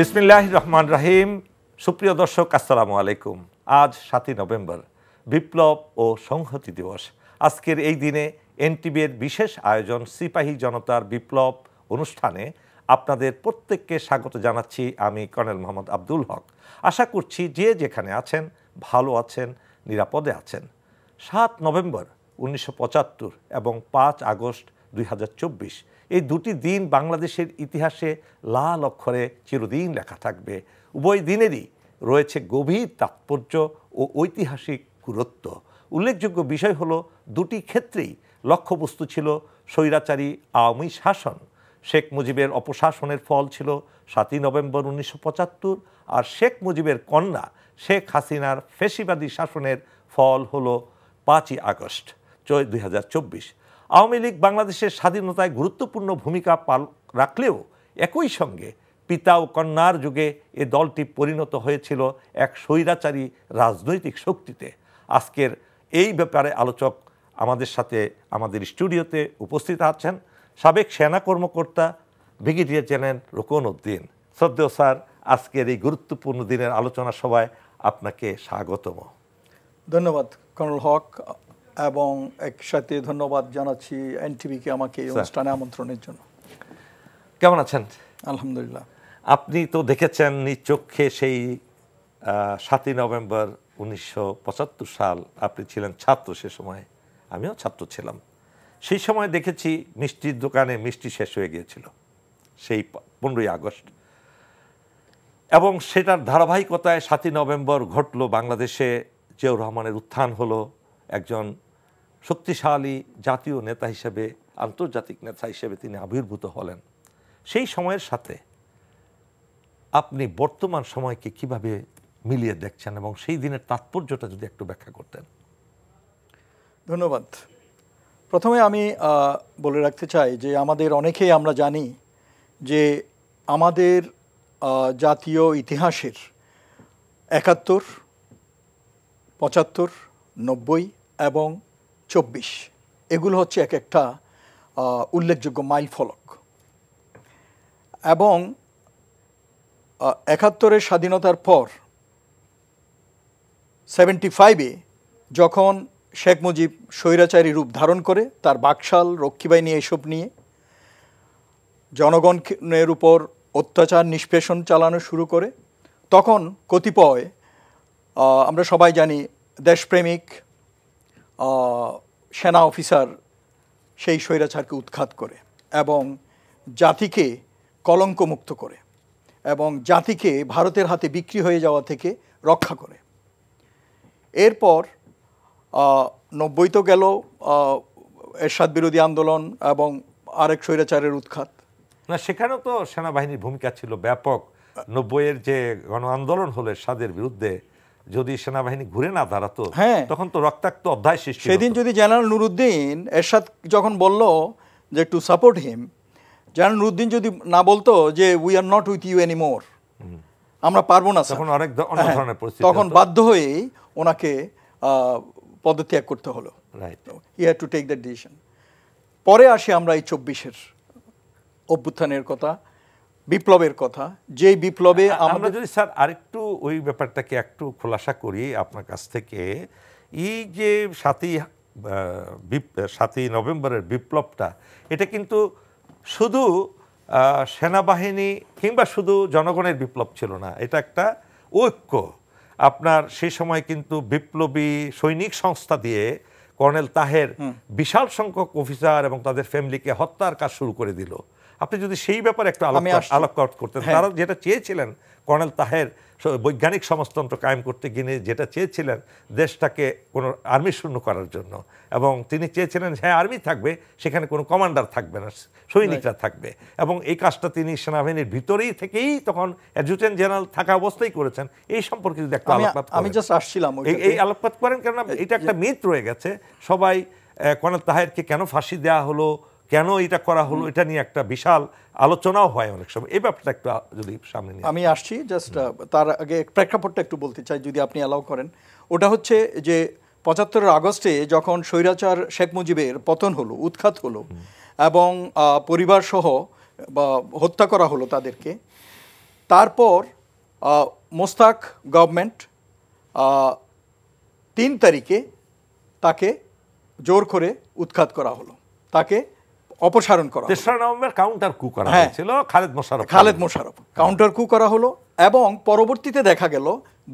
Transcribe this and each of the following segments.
বিসমিল্লাহির রহমান রহিম। সুপ্রিয় দর্শক, আসসালামু আলাইকুম। আজ ৭ই নভেম্বর, বিপ্লব ও সংহতি দিবস। আজকের এই দিনে এনটিভির বিশেষ আয়োজন সিপাহী জনতার বিপ্লব অনুষ্ঠানে আপনাদের প্রত্যেককে স্বাগত জানাচ্ছি। আমি কর্নেল মোহাম্মদ আব্দুল হক। আশা করছি যে যেখানে আছেন ভালো আছেন, নিরাপদে আছেন। ৭ নভেম্বর ১৯৭৫ এবং ৫ আগস্ট ২০২৪ এই দুটি দিন বাংলাদেশের ইতিহাসে লাল অক্ষরে চিরদিন লেখা থাকবে। উভয় দিনেরই রয়েছে গভীর তাৎপর্য ও ঐতিহাসিক গুরুত্ব। উল্লেখযোগ্য বিষয় হলো, দুটি ক্ষেত্রেই লক্ষ্যবস্তু ছিল স্বৈরাচারী আওয়ামী শাসন। শেখ মুজিবের অপশাসনের ফল ছিল ৭ই নভেম্বর ১৯৭৫, আর শেখ মুজিবের কন্যা শেখ হাসিনার ফ্যাসিবাদী শাসনের ফল হলো ৫ই আগস্ট ২০২৪। আওয়ামী লীগ বাংলাদেশের স্বাধীনতায় গুরুত্বপূর্ণ ভূমিকা রাখলেও একই সঙ্গে পিতা ও কন্যার যুগে এ দলটি পরিণত হয়েছিল এক স্বৈরাচারী রাজনৈতিক শক্তিতে। আজকের এই ব্যাপারে আলোচক আমাদের সাথে আমাদের স্টুডিওতে উপস্থিত আছেন সাবেক সেনা কর্মকর্তা ব্রিগেডিয়ার জেনারেল রুকন উদ্দিন। শ্রদ্ধেয় স্যার, আজকের এই গুরুত্বপূর্ণ দিনের আলোচনা সভায় আপনাকে স্বাগতম। ধন্যবাদ কর্নেল হক, এবং একসাথে ধন্যবাদ জানাচ্ছি এনটিভিকে আমাকে এই অনুষ্ঠানে আমন্ত্রণের জন্য। কেমন আছেন? আলহামদুলিল্লাহ। আপনি তো দেখেছেন নিজ চোখে সেই ৭ই নভেম্বর ১৯৭৫ সাল। আপনি ছিলেন ছাত্র সে সময়, আমিও ছাত্র ছিলাম। সেই সময় দেখেছি মিষ্টির দোকানে মিষ্টি শেষ হয়ে গিয়েছিল সেই ১৫ই আগস্ট, এবং সেটার ধারাবাহিকতায় ৭ই নভেম্বর ঘটল। বাংলাদেশে জিয়াউর রহমানের উত্থান হলো, একজন শক্তিশালী জাতীয় নেতা হিসেবে, আন্তর্জাতিক নেতা হিসেবে তিনি আবির্ভূত হলেন। সেই সময়ের সাথে আপনি বর্তমান সময়কে কিভাবে মিলিয়ে দেখছেন এবং সেই দিনের তাৎপর্যটা যদি একটু ব্যাখ্যা করতেন। ধন্যবাদ। প্রথমে আমি বলে রাখতে চাই যে আমাদের অনেকেই আমরা জানি যে আমাদের জাতীয় ইতিহাসের ৭১, ৭৫, ৯০ এবং ২৪ এগুলো হচ্ছে এক একটা উল্লেখযোগ্য মাইল ফলক। এবং ৭১-এর স্বাধীনতার পর ৭৫-এ যখন শেখ মুজিব স্বৈরাচারী রূপ ধারণ করে, তার বাকশাল, রক্ষীবাহিনী এসব নিয়ে জনগণের উপর অত্যাচার নিষ্পেষণ চালানো শুরু করে, তখন কতিপয় আমরা সবাই জানি দেশপ্রেমিক সেনা অফিসার সেই স্বৈরাচারকে উৎখাত করে এবং জাতিকে কলঙ্কমুক্ত করে এবং জাতিকে ভারতের হাতে বিক্রি হয়ে যাওয়া থেকে রক্ষা করে। এরপর ৯০ তো গেল, এরশাদ বিরোধী আন্দোলন এবং আরেক স্বৈরাচারের উৎখাত। না, সেখানেও তো সেনাবাহিনীর ভূমিকা ছিল ব্যাপক। ৯০-এর যে গণ আন্দোলন হলো এরশাদের বিরুদ্ধে, যদি সেনাবাহিনী ঘুরে না দাঁড়াতো, তখন তো রক্তাক্ত অধ্যায় সৃষ্টি। সেদিন যদি জেনারেল নুরুদ্দিন, এরশাদ যখন বলল যে to support him, general Nuruddin যদি না বলতো যে we are not with you anymore, আমরা পারবো না, তখন অনেক ধরনের পরিস্থিতি, তখন বাধ্য হয়েই ওনাকে পদত্যাগ করতে হলো। He had to take that decision. পরে আসি আমরা এই ২৪-এর অভ্যুত্থানের কথা, বিপ্লবের কথা, যে বিপ্লবে আমরা যদি স্যার আরেকটু ওই ব্যাপারটাকে একটু খোলাসা করি আপনার কাছ থেকে। এই যে ৭ই নভেম্বরের বিপ্লবটা, এটা কিন্তু শুধু সেনাবাহিনী কিংবা শুধু জনগণের বিপ্লব ছিল না, এটা একটা ঐক্য। আপনার সেই সময় কিন্তু বিপ্লবী সৈনিক সংস্থা দিয়ে কর্নেল তাহের বিশাল সংখ্যক অফিসার এবং তাদের ফ্যামিলিকে হত্যার কাজ শুরু করে দিল। আপনি যদি সেই ব্যাপারে একটু আলোকপাত করতেন। তারা যেটা চেয়েছিলেন, কর্নেল তাহের বৈজ্ঞানিক সমাজতন্ত্র কায়েম করতে গিয়ে যেটা চেয়েছিলেন, দেশটাকে কোনো আর্মি শূন্য করার জন্য, এবং তিনি চেয়েছিলেন হ্যাঁ আর্মি থাকবে, সেখানে কোনো কমান্ডার থাকবে না, সৈনিকরা থাকবে, এবং এই কাজটা তিনি সেনাবাহিনীর ভিতরেই থেকেই তখন অ্যাডজুটেন্ট জেনারেল থাকা অবস্থায় করেছেন। এই সম্পর্কে যদি একটা আলোকপাত আমি জাস্ট আসছিলাম এই আলোকপাত করেন, কারণ এটা একটা মিথ রয়ে গেছে। সবাই কর্নেল তাহেরকে কেন ফাঁসি দেওয়া হলো, কেন এটা করা হলো, এটা নিয়ে একটা বিশাল আলোচনাও হয় অনেক সময়। এই ব্যাপারটা একটু যদি সামনে নিয়ে আমি আসছি, জাস্ট তার আগে প্রেক্ষাপটটা একটু বলতে চাই যদি আপনি অ্যালাউ করেন। ওটা হচ্ছে যে ৭৫-এর আগস্টে যখন স্বৈরাচার শেখ মুজিবের পতন হলো, উৎখাত হলো এবং পরিবার সহ বা হত্যা করা হলো তাদেরকে, তারপর মোস্তাক গভর্নমেন্ট 3 তারিখে তাকে জোর করে উৎখাত করা হলো, তাকে অপসারণ করা হলো। 3রা নভেম্বর কাউন্টার কু করা হয়েছিল খালেদ মোশাররফ কাউন্টার কু করা হলো, এবং পরবর্তীতে দেখা গেল,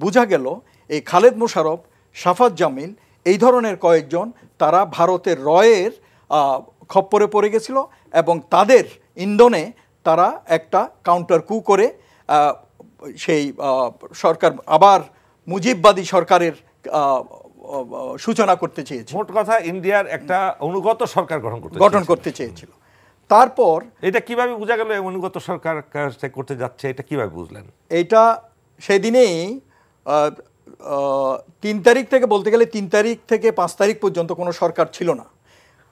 বোঝা গেল এই খালেদ মোশাররফ, শাফাত জামিল, এই ধরনের কয়েকজন তারা ভারতের রয়ের খপ্পরে পড়ে গেছিল, এবং তাদের ইন্ধনে তারা একটা কাউন্টার কু করে সেই সরকার আবার মুজিববাদী সরকারের সূচনা করতে চেয়েছিল। মোট কথা ইন্ডিয়ার একটা অনুগত সরকার গঠন করতে চেয়েছিল। তারপর এটা কিভাবে বোঝা গেল অনুগত সরকার করতে যাচ্ছে, এটা কিভাবে বুঝলেন? এইটা সেদিনেই 3 তারিখ থেকে, বলতে গেলে 3 তারিখ থেকে 5 তারিখ পর্যন্ত কোনো সরকার ছিল না।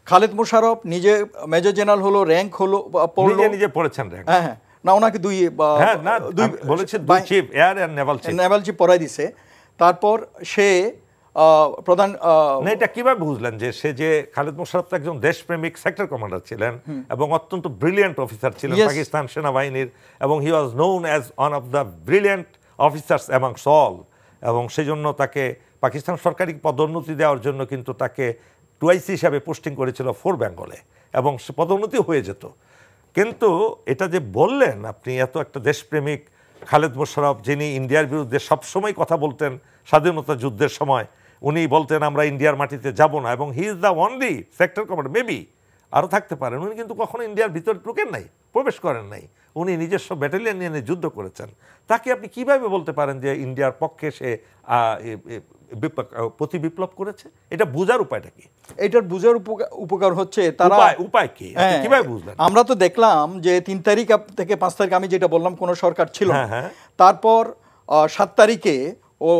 খালেদ মোশাররফ নিজে মেজর জেনারেল হলো, র্যাঙ্ক হলো, নিজে পড়েছেন র্যাঙ্ক। হ্যাঁ, না ওনাকে দুই chief air and naval chief পড়াই দিছে। তারপর সে প্রধান, এটা কিভাবে বুঝলেন যে সে যে খালেদ মোশাররফ একজন দেশপ্রেমিক সেক্টর কমান্ডার ছিলেন এবং অত্যন্ত ব্রিলিয়ান্ট অফিসার ছিলেন পাকিস্তান সেনাবাহিনীর, এবং he was known as one of the brilliant officers amongst all, এবং সেই জন্য তাকে পাকিস্তান সরকারি পদোন্নতি দেওয়ার জন্য কিন্তু তাকে টুয়াইসি হিসাবে পোস্টিং করেছিল 4 বেঙ্গলে, এবং সে পদোন্নতি হয়ে যেত। কিন্তু এটা যে বললেন আপনি, এত একটা দেশপ্রেমিক খালেদ মোশাররফ, যিনি ইন্ডিয়ার বিরুদ্ধে সবসময় কথা বলতেন স্বাধীনতা যুদ্ধের সময়, উনি বলতেন আমরা ইন্ডিয়ার মাটিতে যাব না, এবং he is the only sector commander, maybe আরও থাকতে পারেন, উনি কিন্তু কখনো ইন্ডিয়ার ভিতরে ঢুকেন নাই, প্রবেশ করেন নাই, উনি নিজস্ব ব্যাটালিয়ন নিয়ে যুদ্ধ করেছেন। তাকে আপনি কিভাবে বলতে পারেন যে ইন্ডিয়ার পক্ষে সে প্রতি বিপ্লব করেছে? এটা বোঝার উপায়টা কি? এটার বোঝার উপকার হচ্ছে তারা উপায় কি, কিভাবে বুঝলেন? আমরা তো দেখলাম যে 3 তারিখ থেকে 5 তারিখ, আমি যেটা বললাম, কোনো সরকার ছিল না। তারপর 7 তারিখে ও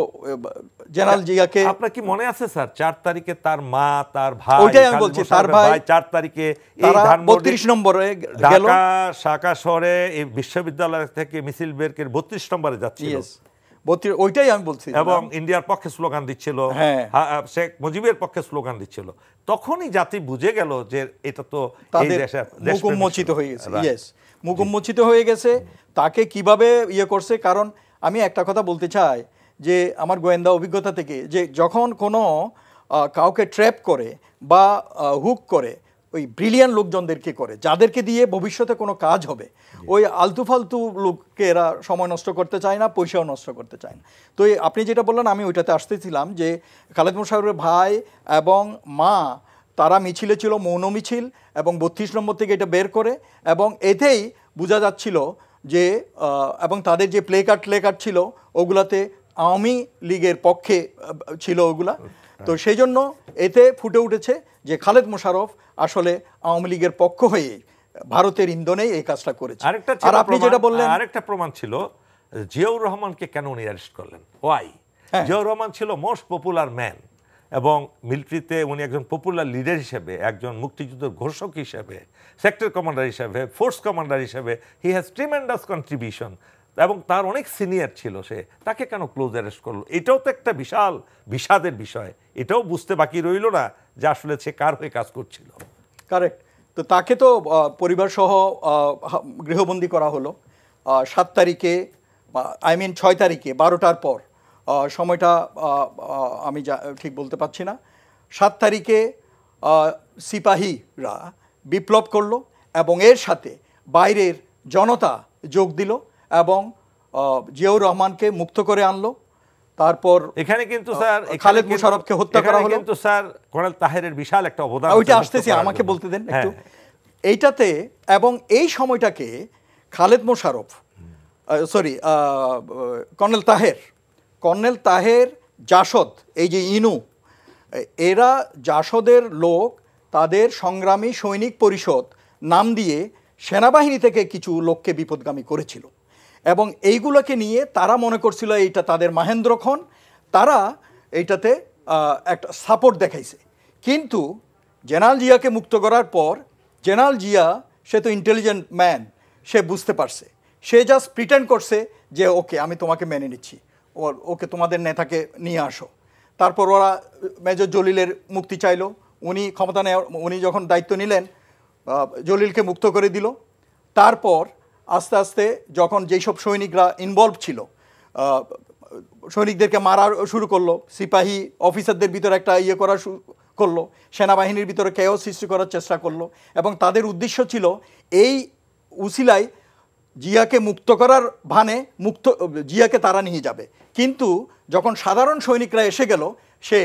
জেনারেল জিয়াকে, আপনার কি মনে আছে স্যার 4 তারিখে তার মা, তার ভাই, ওইটাই আমি বলছি, তার ভাই 4 তারিখে এই 32 নম্বরে গেল, ঢাকা শাখা শহরে এই বিশ্ববিদ্যালয় থেকে মিছিল বের করে 32 নম্বরে যাচ্ছিল, ওইটাই আমি বলছি, এবং ইন্ডিয়ার পক্ষে স্লোগান দিচ্ছিল, শেখ মুজিবের পক্ষে স্লোগান দিচ্ছিল। তখনই জাতি বুঝে গেল যে এটা তো এই দেশের মুখ উন্মোচিত হয়ে গেছে। ইয়েস, মুখ উন্মোচিত হয়ে গেছে। তাকে কিভাবে করে, কারণ আমি একটা কথা বলতে চাই যে আমার গোয়েন্দা অভিজ্ঞতা থেকে, যে যখন কোনো কাউকে ট্র্যাপ করে বা হুক করে, ওই ব্রিলিয়ান লোকজনদেরকে করে, যাদেরকে দিয়ে ভবিষ্যতে কোনো কাজ হবে, ওই আলতু ফালতু লোককে এরা সময় নষ্ট করতে চায় না, পয়সাও নষ্ট করতে চায় না। তো আপনি যেটা বললেন, আমি ওইটাতে আসতেছিলাম যে খালেদ মোশাররফের ভাই এবং মা, তারা মিছিলে ছিল, মৌন মিছিল, এবং 32 নম্বর থেকে এটা বের করে, এবং এতেই বোঝা যাচ্ছিল যে, এবং তাদের যে প্লে কার্ড ছিল ওগুলাতে আওয়ামী লীগের পক্ষে ছিল ওগুলা। তো সেই জন্য এতে ফুটে উঠেছে যে খালেদ মোশাররফ আসলে আওয়ামী লীগের পক্ষ হয়ে ভারতের ইন্ধনেই এই কাজটা করেছে। আর আপনি যেটা বললেন, আরেকটা প্রমাণ ছিল জিয়াউর রহমানকে কেন উনি অ্যারেস্ট করলেন, ওয়াই? জিয়াউর রহমান ছিল মোস্ট পপুলার ম্যান, এবং মিলিটারিতে উনি একজন পপুলার লিডার হিসেবে, একজন মুক্তিযুদ্ধের ঘোষক হিসেবে, সেক্টর কমান্ডার হিসেবে, ফোর্স কমান্ডার হিসেবে হি হ্যাজ ট্রিমেন্ডাস কন্ট্রিবিউশন, এবং তার অনেক সিনিয়র ছিল, সে তাকে কেন ক্লোজ অ্যারেস্ট করলো? এটাও তো একটা বিশাল বিষাদের বিষয়, এটাও বুঝতে বাকি রইল না যে আসলে সে কার হয়ে কাজ করছিল। কারেক্ট। তো তাকে তো পরিবার সহ গৃহবন্দী করা হলো 7 তারিখে, 6 তারিখে 12টার পর, সময়টা আমি ঠিক বলতে পারছি না। 7 তারিখে সিপাহীরা বিপ্লব করলো, এবং এর সাথে বাইরের জনতা যোগ দিল, এবং জিয়াউর রহমানকে মুক্ত করে আনলো। তারপর এখানে কিন্তু স্যার খালেদ মোশাররফকে হত্যা করা হলো। কিন্তু স্যার কর্নেল তাহেরের বিশাল একটা অবদান, ওইটা আসতেছি, আমাকে বলতে দেন একটু এইটাতে। এবং এই সময়টাকে খালেদ মোশাররফ, কর্নেল তাহের, জাসদ, এই যে ইনু, এরা জাসদের লোক, তাদের সংগ্রামী সৈনিক পরিষদ নাম দিয়ে সেনাবাহিনী থেকে কিছু লোককে বিপদগামী করেছিল, এবং এইগুলোকে নিয়ে তারা মনে করছিল এইটা তাদের মাহেন্দ্রক্ষণ, তারা এইটাতে একটা সাপোর্ট দেখাইছে। কিন্তু জেনারেল জিয়াকে মুক্ত করার পর, জেনারেল জিয়া সে তো ইন্টেলিজেন্ট ম্যান, সে বুঝতে পারছে, সে জাস্ট প্রিটেন্ড করছে যে ওকে আমি তোমাকে মেনে নিচ্ছি, ওকে তোমাদের নেতাকে নিয়ে আসো। তারপর ওরা মেজর জলিলের মুক্তি চাইলো, উনি ক্ষমতা উনি যখন দায়িত্ব নিলেন জলিলকে মুক্ত করে দিল। তারপর আস্তে আস্তে যখন যেসব সৈনিকরা ইনভলভ ছিল, সৈনিকদেরকে মারা শুরু করলো, সিপাহী অফিসারদের ভিতরে একটা ইয়ে করা শুরু করলো, সেনাবাহিনীর ভিতরে কেও সৃষ্টি করার চেষ্টা করলো, এবং তাদের উদ্দেশ্য ছিল এই উসিলায় জিয়াকে মুক্ত করার ভানে জিয়াকে তারা নিয়ে যাবে। কিন্তু যখন সাধারণ সৈনিকরা এসে গেল, সে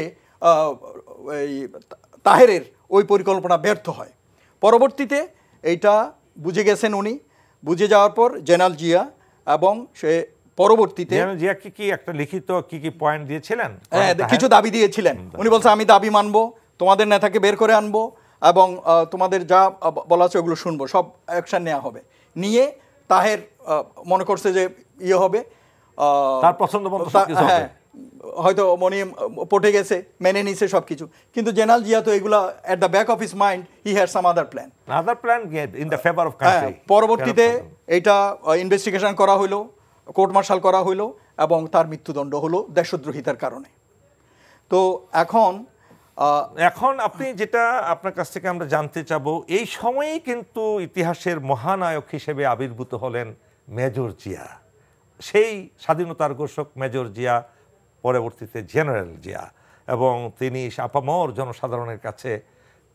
তাহেরের ওই পরিকল্পনা ব্যর্থ হয়। পরবর্তীতে এইটা বুঝে গেছেন উনি, বুঝে যাওয়ার পর জেনারেল জিয়া, এবং সে পরবর্তীতে জিয়া কি একটা লিখিত কি পয়েন্ট দিয়েছিলেন? হ্যাঁ, কিছু দাবি দিয়েছিলেন। উনি বলছে আমি দাবি মানবো, তোমাদের নেতাকে বের করে আনবো, এবং তোমাদের যা বলা আছে ওগুলো শুনবো, সব অ্যাকশন নেওয়া হবে। নিয়ে তাহের মনে করছে যে ইয়ে হবে, তার পছন্দ মতো হ্যাঁ, হয়তো মনে পটে গেছে, মেনে নিছে সব কিছু। কিন্তু জেনারেল জিয়া তো এগুলা at the back of his mind he had some other plan in the favour of country. পরবর্তীতে এটা ইনভেস্টিগেশন করা হইলো, কোর্ট মার্শাল করা হইলো, এবং তার মৃত্যুদণ্ড হলো দেশদ্রোহিতার কারণে। তো এখন আপনি যেটা আপনার কাছ থেকে আমরা জানতে চাবো, এই সময়েই কিন্তু ইতিহাসের মহানায়ক হিসেবে আবির্ভূত হলেন মেজর জিয়া, সেই স্বাধীনতার ঘোষক মেজর জিয়া, পরবর্তীতে জেনারেল জিয়া, এবং তিনি আপামর জনসাধারণের কাছে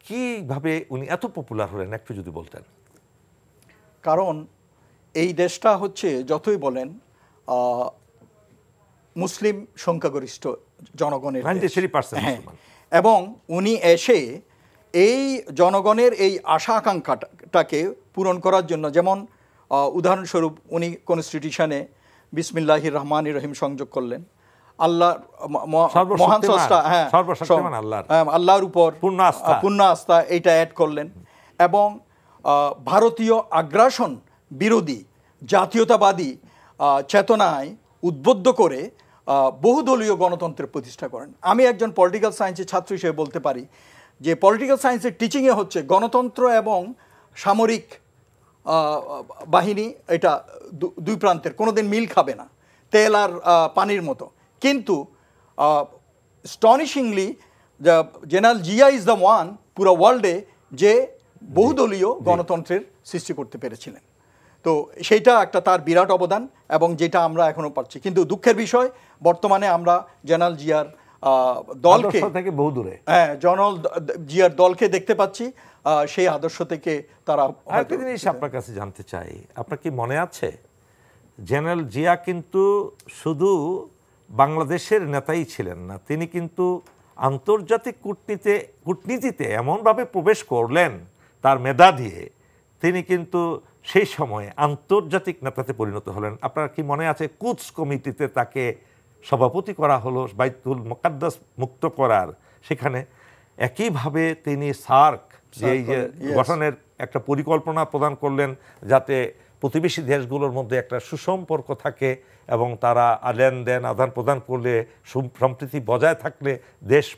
কিভাবে উনি এত পপুলার হলেন একটু যদি বলতেন। কারণ এই দেশটা হচ্ছে যতই বলেন মুসলিম সংখ্যাগরিষ্ঠ জনগণের, 93% মুসলমান, এবং উনি এসে এই জনগণের এই আশা আকাঙ্ক্ষাটাকে পূরণ করার জন্য, যেমন উদাহরণস্বরূপ উনি কনস্টিটিউশনে বিসমিল্লাহির রহমানির রহিম সংযোগ করলেন, আল্লাহ মহান স্রষ্টা, হ্যাঁ আল্লাহর উপর পূর্ণ আস্থা এইটা অ্যাড করলেন, এবং ভারতীয় আগ্রাসন বিরোধী জাতীয়তাবাদী চেতনায় উদ্বুদ্ধ করে বহুদলীয় গণতন্ত্রের প্রতিষ্ঠা করেন। আমি একজন পলিটিক্যাল সায়েন্সের ছাত্র হিসেবে বলতে পারি যে পলিটিক্যাল সায়েন্সের টিচিংয়ে হচ্ছে গণতন্ত্র এবং সামরিক বাহিনী এটা দুই প্রান্তের, কোনোদিন মিল খাবে না, তেল আর পানির মতো। কিন্তু astonishingly general Zia is the one পুরো ওয়ার্ল্ডে যে বহুদলীয় গণতন্ত্রের সৃষ্টি করতে পেরেছিলেন। তো সেইটা একটা তার বিরাট অবদান, এবং যেটা আমরা এখনো পাচ্ছি। কিন্তু দুঃখের বিষয় বর্তমানে আমরা জেনারেল জিয়ার দলকে থেকে বহু দূরে, হ্যাঁ, জেনারেল জিয়ার দলকে দেখতে পাচ্ছি সেই আদর্শ থেকে তারা। আরেকটা জিনিস আপনার কাছে জানতে চাই, আপনার কি মনে আছে জেনারেল জিয়া কিন্তু শুধু বাংলাদেশের নেতাই ছিলেন না, তিনি কিন্তু আন্তর্জাতিক কূটনীতিতে এমনভাবে প্রবেশ করলেন তার মেধা দিয়ে, তিনি কিন্তু সেই সময়ে আন্তর্জাতিক নেতাতে পরিণত হলেন। আপনার কি মনে আছে কুদস কমিটিতে তাকে সভাপতি করা হলো, বাইতুল মুকাদ্দাস মুক্ত করার, সেখানে একইভাবে তিনি সার্ক যে গঠনের একটা পরিকল্পনা প্রদান করলেন, যাতে প্রতিবেশী দেশগুলোর মধ্যে একটা সুসম্পর্ক থাকে এবং তারা লেনদেন আদান প্রদান করলে, সম্প্রীতি বজায় থাকলে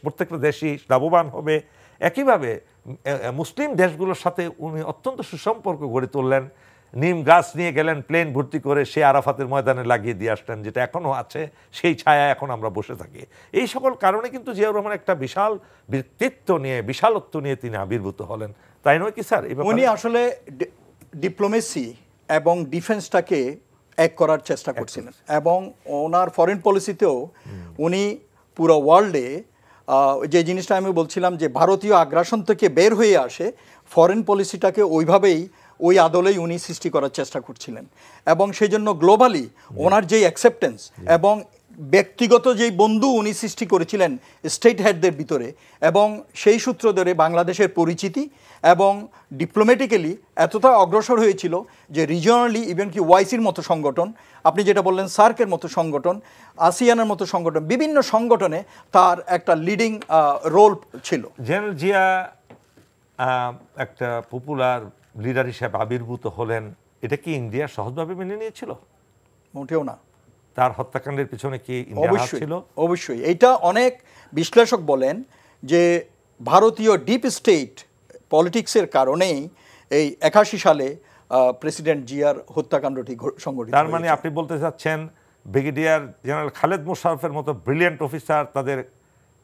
প্রত্যেকটা দেশই লাভবান হবে। একইভাবে মুসলিম দেশগুলোর সাথে উনি অত্যন্ত সুসম্পর্ক গড়ে তুললেন। নিম গাছ নিয়ে গেলেন প্লেন ভর্তি করে, সে আরাফাতের ময়দানে লাগিয়ে দিয়ে আসলেন, যেটা এখনও আছে, সেই ছায়া এখন আমরা বসে থাকি। এই সকল কারণে কিন্তু জিয়াউর রহমান একটা বিশাল ব্যক্তিত্ব নিয়ে, বিশালত্ব নিয়ে তিনি আবির্ভূত হলেন, তাই নয় কি স্যার? উনি আসলে ডিপ্লোমেসি এবং ডিফেন্সটাকে এক করার চেষ্টা করছিলেন, এবং ওনার ফরেন পলিসিতেও উনি পুরো ওয়ার্ল্ডে যে জিনিসটা আমি বলছিলাম যে ভারতীয় আগ্রাসন থেকে বের হয়ে আসে, ফরেন পলিসিটাকে ওইভাবেই ওই আদলেই উনি সৃষ্টি করার চেষ্টা করছিলেন। এবং সেই জন্য গ্লোবালি ওনার যেই অ্যাকসেপ্টেন্স এবং ব্যক্তিগত যেই বন্ধু উনি সৃষ্টি করেছিলেন স্টেট হেডদের ভিতরে, এবং সেই সূত্র ধরে বাংলাদেশের পরিচিতি এবং ডিপ্লোম্যাটিক্যালি এতটা অগ্রসর হয়েছিল যে রিজিওনালি ইভেন কি ওয়াইসির মতো সংগঠন, আপনি যেটা বললেন সার্কের মতো সংগঠন, আসিয়ানের মতো সংগঠন, বিভিন্ন সংগঠনে তার একটা লিডিং রোল ছিল। জেনারেল জিয়া একটা পপুলার লিডার হিসেবে আবির্ভূত হলেন, এটা কি ইন্ডিয়া সহজভাবে মেনে নিয়েছিল? মোটেও না। তার হত্যাকাণ্ডের পিছনে কি ইন্ডিয়া হাত ছিল? অবশ্যই। এইটা অনেক বিশ্লেষক বলেন যে ভারতীয় ডিপ স্টেট পলিটিক্সের কারণেই এই 81 সালে প্রেসিডেন্ট জিয়ার হত্যাকাণ্ডটি সংঘটিত। তার মানে আপনি বলতে চাচ্ছেন ব্রিগেডিয়ার জেনারেল খালেদ মোশাররফের মতো ব্রিলিয়ান্ট অফিসার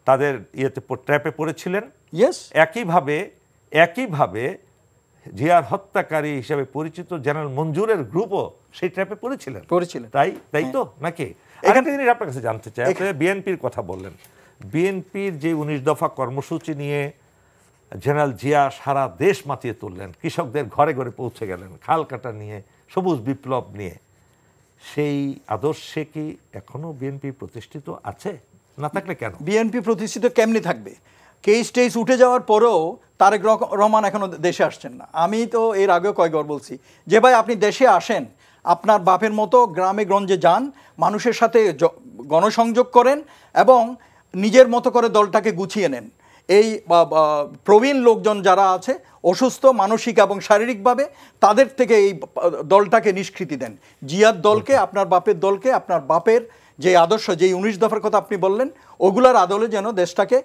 তাদের ইয়েতে ট্র্যাপে পড়েছিলেন। ইয়েস। একইভাবে জিয়ার হত্যাকারী হিসেবে পরিচিত জেনারেল মঞ্জুরের গ্রুপও সেই ট্র্যাপে পড়েছিলেন। তাই তো নাকি? একটা জিনিস আপনার কাছে জানতে চাই, আপনি বিএনপির কথা বললেন, বিএনপির যে 19 দফা কর্মসূচি নিয়ে জেনারেল জিয়া সারা দেশ মাতিয়ে তুললেন, কৃষকদের ঘরে ঘরে পৌঁছে গেলেন, খাল কাটা নিয়ে, সবুজ বিপ্লব নিয়ে, সেই আদর্শে কি এখনো বিএনপি প্রতিষ্ঠিত আছে? না থাকলে কেন? বিএনপি প্রতিষ্ঠিত কেমনি থাকবে? কেস টেস উঠে যাওয়ার পরেও তারেক রহমান এখনো দেশে আসছেন না। আমি তো এর আগেও কয়েকবার বলছি যে ভাই আপনি দেশে আসেন, আপনার বাপের মতো গ্রামে গঞ্জে যান, মানুষের সাথে গণসংযোগ করেন এবং নিজের মতো করে দলটাকে গুছিয়ে নেন। এই প্রবীণ লোকজন যারা আছে অসুস্থ মানসিক এবং শারীরিকভাবে, তাদের থেকে এই দলটাকে নিষ্কৃতি দেন। জিয়ার দলকে, আপনার বাপের দলকে, আপনার বাপের যে আদর্শ, যে 19 দফার কথা আপনি বললেন, ওগুলার আদলে যেন দেশটাকে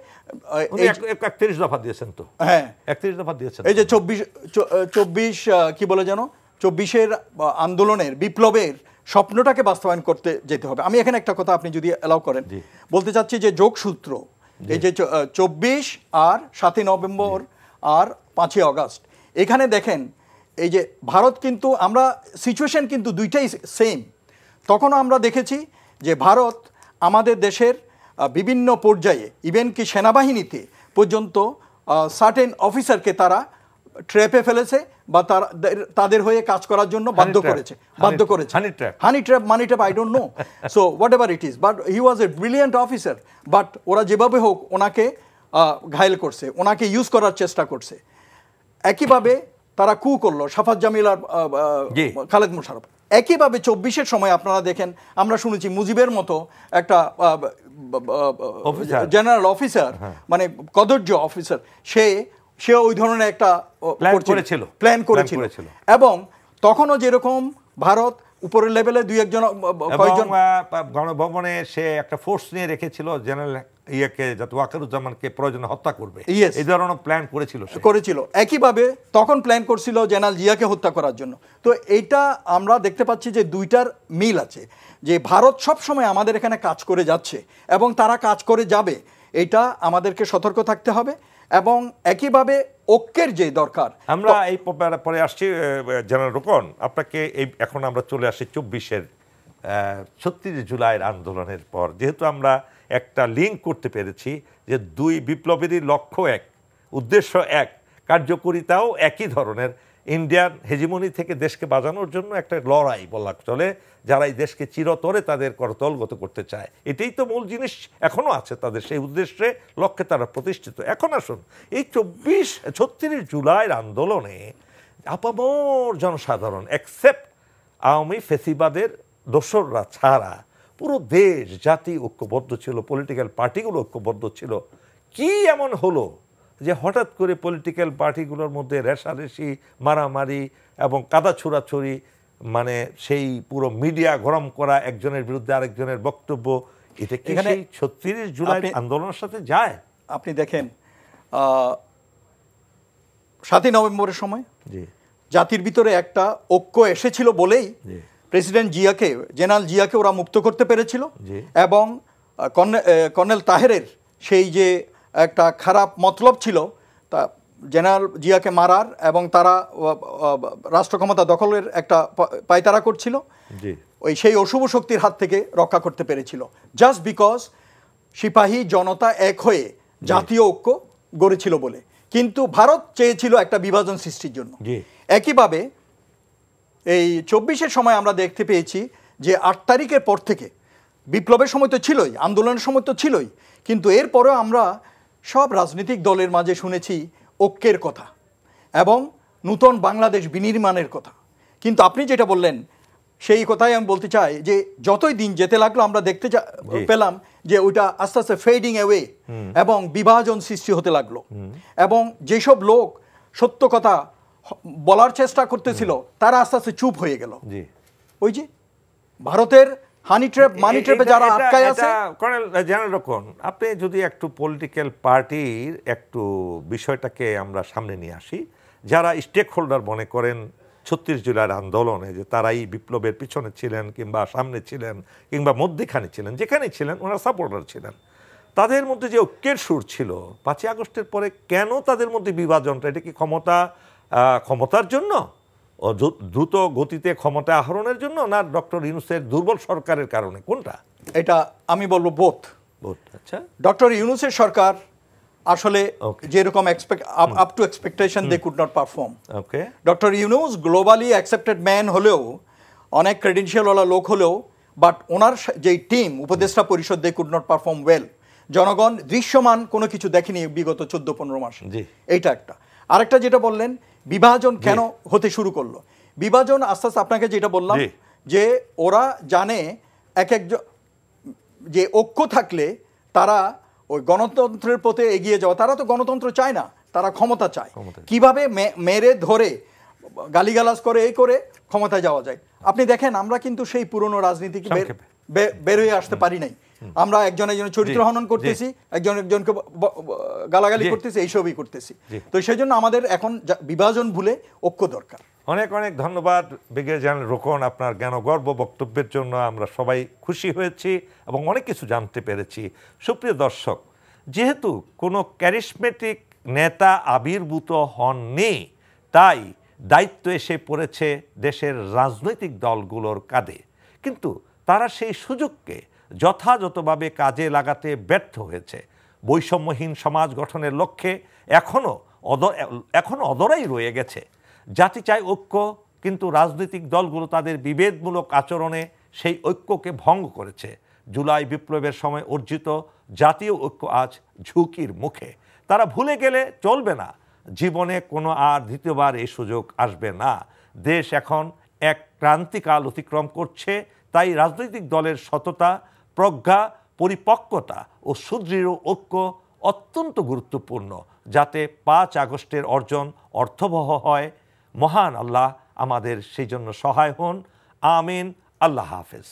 31 দফা দিয়েছেন তো। হ্যাঁ, 31 দফা দিয়েছেন। এই যে 24 কি বলে যেন, 24-এর আন্দোলনের বিপ্লবের স্বপ্নটাকে বাস্তবায়ন করতে যেতে হবে। আমি এখানে একটা কথা আপনি যদি অ্যালাউ করেন বলতে চাচ্ছি, যে যোগসূত্র, এই যে 24 আর 7ই নভেম্বর আর 5ই আগস্ট, এখানে দেখেন এই যে ভারত কিন্তু, আমরা সিচুয়েশন কিন্তু দুইটাই সেম। তখনও আমরা দেখেছি যে ভারত আমাদের দেশের বিভিন্ন পর্যায়ে, ইভেন কি সেনাবাহিনীতে পর্যন্ত সার্টেন অফিসারকে তারা ট্র্যাপে ফেলেছে বা তাদের হয়ে কাজ করার জন্য বাধ্য করেছে। হানি trap, money trap, I don't know. So what ever it is, but he was A brilliant officer. But ওরা যেভাবে হোক ওনাকে ঘায়েল করছে, ওনাকে ইউজ করার চেষ্টা করছে। একইভাবে তারা কু করলো সাফাত জামিল আর খালেদ মোশাররফ। একইভাবে 24-এর সময় আপনারা দেখেন, আমরা শুনেছি মুজিবের মতো একটা জেনারেল অফিসার, মানে কদর্য অফিসার, সে ওই ধরনের একটা প্ল্যান করেছিল। এবং তখনও যেরকম ভারত উপরের লেভেলে দুই একজন কয়েকজন গণভবনে সে একটা ফোর্স নিয়ে রেখেছিল জেনারেল যাতে ওয়াকারুজ্জামানকে প্রয়োজনে হত্যা করবে, এই ধরনের প্ল্যান করেছিল। একইভাবে তখন প্ল্যান করছিল জেনারেল জিয়াকে হত্যা করার জন্য। তো এইটা আমরা দেখতে পাচ্ছি যে দুইটার মিল আছে, যে ভারত সব সময় আমাদের এখানে কাজ করে যাচ্ছে এবং তারা কাজ করে যাবে, এটা আমাদেরকে সতর্ক থাকতে হবে। এবং একইভাবে ঐক্যের যে দরকার, আমরা এই পরে আসছি জেনারেল রোকন, আপনাকে এখন আমরা চলে আসি 24-এর 36 জুলাইয়ের আন্দোলনের পর। যেহেতু আমরা একটা লিঙ্ক করতে পেরেছি যে দুই বিপ্লবেরই লক্ষ্য এক, উদ্দেশ্য এক, কার্যকরিতাও একই ধরনের, ইন্ডিয়ান হেজিমনি থেকে দেশকে বাঁচানোর জন্য একটা লড়াই বলা চলে, যারা এই দেশকে চিরতরে তাদের করতলগত করতে চায়। এটাই তো মূল জিনিস এখনও আছে তাদের, সেই উদ্দেশ্যে লক্ষ্যে তারা প্রতিষ্ঠিত। এখন আসুন, এই 36 জুলাইয়ের আন্দোলনে আপামর জনসাধারণ, এক্সেপ্ট আওয়ামী ফেসিবাদের দোসররা ছাড়া, পুরো দেশ জাতি ঐক্যবদ্ধ ছিল, পলিটিক্যাল পার্টিগুলো ঐক্যবদ্ধ ছিল। কি এমন হলো যে হঠাৎ করে পলিটিক্যাল পার্টিগুলোর মধ্যে রেষারেষি, মারামারি এবং কাদা ছোড়াছড়ি, মানে সেই পুরো মিডিয়া গরম করা, একজনের বিরুদ্ধে আরেকজনের বক্তব্য, এটা কি সেই 36 জুলাই আন্দোলনের সাথে যায়? আপনি দেখেন 7ই নভেম্বরের সময় জাতির ভিতরে একটা ঐক্য এসেছিল বলেই প্রেসিডেন্ট জিয়াকে, জেনারেল জিয়াকে ওরা মুক্ত করতে পেরেছিল। এবং কর্নেল তাহেরের সেই যে একটা খারাপ মতলব ছিল, তা জেনারেল জিয়াকে মারার এবং তারা রাষ্ট্র ক্ষমতা দখলের একটা পায়তারা করছিল, সেই অশুভ শক্তির হাত থেকে রক্ষা করতে পেরেছিল, জাস্ট বিকজ সিপাহী জনতা এক হয়ে জাতীয় ঐক্য গড়েছিল বলে। কিন্তু ভারত চেয়েছিল একটা বিভাজন সৃষ্টির জন্য। একইভাবে এই 24-এর সময় আমরা দেখতে পেয়েছি যে 8 তারিখের পর থেকে, বিপ্লবের সময় তো ছিলই, আন্দোলনের সময় তো ছিলই, কিন্তু এরপরেও আমরা সব রাজনৈতিক দলের মাঝে শুনেছি ঐক্যের কথা এবং নূতন বাংলাদেশ বিনির্মাণের কথা। কিন্তু আপনি যেটা বললেন সেই কথাই আমি বলতে চাই যে যতই দিন যেতে লাগলো আমরা দেখতে পেলাম যে ওইটা আস্তে আস্তে ফেডিং অ্যাওয়ে এবং বিভাজন সৃষ্টি হতে লাগলো। এবং যেসব লোক সত্য কথা বলার চেষ্টা করতেছিল তারা আস্তে আস্তে চুপ হয়ে গেল। ওই যে ভারতের হানি ট্র্যাপ, মানি ট্র্যাপে যারা আটকায় আছে। কর্নেল জেনারেল রোকন, আপনি যদি একটু পলিটিক্যাল পার্টির একটু বিষয়টাকে আমরা সামনে নিয়ে আসি, যারা স্টেক হোল্ডার মনে করেন 36 জুলাইয়ের আন্দোলনে যে তারাই বিপ্লবের পিছনে ছিলেন কিংবা সামনে ছিলেন কিংবা মধ্যখানে ছিলেন, যেখানেই ছিলেন ওনারা সাপোর্টার ছিলেন, তাদের মধ্যে যে ঐক্যের সুর ছিল 5ই আগস্টের পরে, কেন তাদের মধ্যে বিভাজনটা? এটা কি ক্ষমতা ক্ষমতার জন্য ও দ্রুত গতিতে ক্ষমতা আহরণের জন্য, না ডক্টর ইউনূসের দুর্বল সরকারের কারণে, কোনটা? এটা আমি বলবো বোথ। আচ্ছা, ডক্টর ইউনূসের সরকার আসলে যেরকম up to expectation they could not perform. Okay, doctor Yunus globally accepted man হলেও, অনেক ক্রেডেনশিয়ালওয়ালা লোক হলেও, বাট ওনার যেই টিম উপদেষ্টা পরিষদ they could not perform well. জনগণ দৃশ্যমান কোনো কিছু দেখেনি বিগত 14-15 মাস। এইটা একটা। আরেকটা যেটা বললেন, বিভাজন কেন হতে শুরু করলো? বিভাজন আস্তে আস্তে আপনাকে যেটা বললাম, যে ওরা জানে এক একজন যে ঐক্য থাকলে তারা ওই গণতন্ত্রের পথে এগিয়ে যাওয়া। তারা তো গণতন্ত্র চায় না, তারা ক্ষমতা চায়। কিভাবে মেরে ধরে গালিগালাজ করে এই করে ক্ষমতায় যাওয়া যায়। আপনি দেখেন, আমরা কিন্তু সেই পুরনো রাজনীতিকে বের হয়ে আসতে পারি নাই। আমরা একজন একজনের চরিত্র হনন করতেছি, একজন একজনকে গালাগালি করতেছি, এইসবই করতেছি। তো সেই জন্য আমাদের এখন বিভাজন ভুলে ঐক্য দরকার। অনেক অনেক ধন্যবাদ ব্রিগেডিয়ার জেনারেল রোকন, আপনার জ্ঞানগর্ব বক্তব্যের জন্য আমরা সবাই খুশি হয়েছি এবং অনেক কিছু জানতে পেরেছি। সুপ্রিয় দর্শক, যেহেতু কোনো ক্যারিসমেটিক নেতা আবির্ভূত হননি, তাই দায়িত্ব এসে পড়েছে দেশের রাজনৈতিক দলগুলোর কাঁধে। কিন্তু তারা সেই সুযোগকে যথাযথভাবে কাজে লাগাতে ব্যর্থ হয়েছে। বৈষম্যহীন সমাজ গঠনের লক্ষ্যে এখনও অদরাই রয়ে গেছে। জাতি চায় ঐক্য, কিন্তু রাজনৈতিক দলগুলো তাদের বিভেদমূলক আচরণে সেই ঐক্যকে ভঙ্গ করেছে। জুলাই বিপ্লবের সময় অর্জিত জাতীয় ঐক্য আজ ঝুঁকির মুখে। তারা ভুলে গেলে চলবে না, জীবনে কোনো আর দ্বিতীয়বার এই সুযোগ আসবে না। দেশ এখন এক ক্রান্তিকাল অতিক্রম করছে, তাই রাজনৈতিক দলের সততা, প্রজ্ঞা, পরিপক্কতা ও সুদৃঢ় ঐক্য অত্যন্ত গুরুত্বপূর্ণ, যাতে 5 আগস্টের অর্জন অর্থবহ হয়। মহান আল্লাহ আমাদের সেই জন্য সহায় হন। আমিন। আল্লাহ হাফেজ।